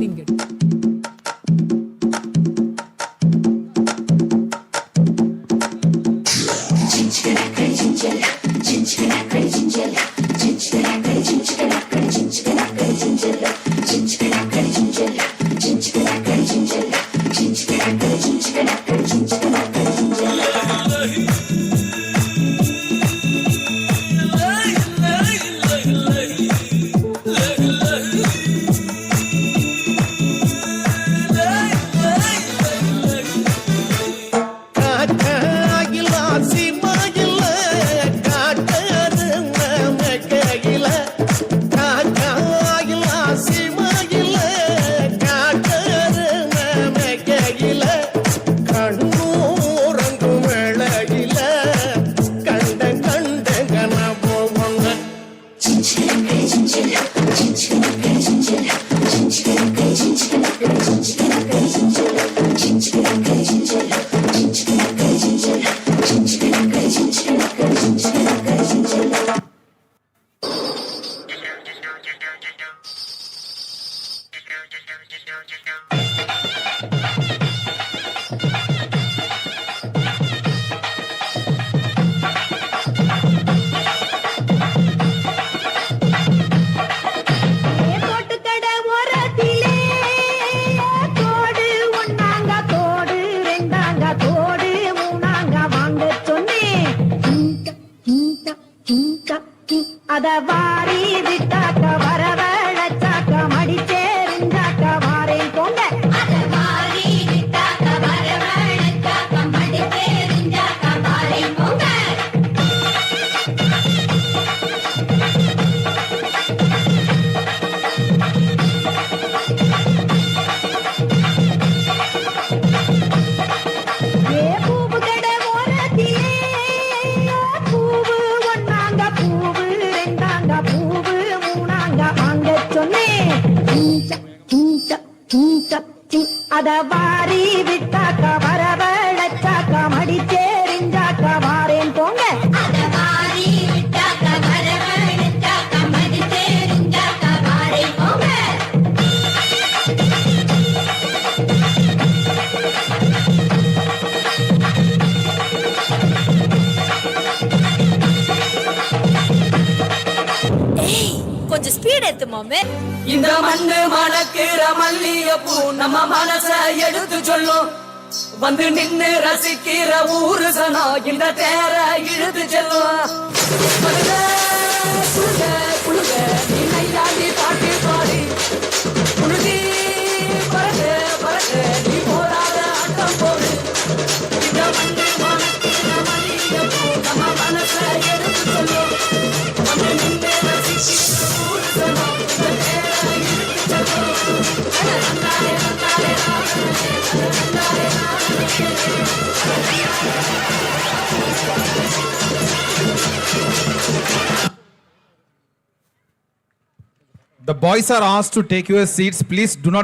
sing it. அத வாரி விட்டாக்க வரவழைச்சாக்க மடிச்சேரிஞ்சாக்க வாரேன் போங்க. அத வாரி விட்டாக்க வரவழைச்சாக்க மடிச்சேரிஞ்சாக்க வாரேன் போங்க. பூவு கடை ஓரத்திலே பூவு ஒன்னாங்க பூவு பூவு மூணாங்க வாங்க சொன்னேன். அத வாரி விட்டாக்க வரவழைச்சாக்க மடிச்சேரிஞ்சாக்க வாரேன் போங்க. அத வாரி விட்டாக்க வரவழைச்சாக்க மடிச்சேரிஞ்சாக்க வாரேன் போங்க. கொஞ்சம் ஸ்பீட் ஏத்து மாமே. இந்த மண்ணு மணக்கிற மல்லிகைப்பூ நம்ம மனச எடுத்து சொல்லும். வந்து நின்னு ரசிக்கிற ஊரு சனா இந்த தேர இழுத்து செல்லும். நீ நையாண்டி பாட்டி பாடி புழுதி பறக்க பறக்க நீ போராட ஆட்டம் போடு. இந்த மண்ணு மணக்கிற மல்லிகைப்பூ நம்ம மனச எடுத்து சொல்லும். வந்து நின்னு ரசிக்கிற ஊரு சனா இந்த தேர இழுத்து செல்லும். The boys are asked to take your seats. Please do not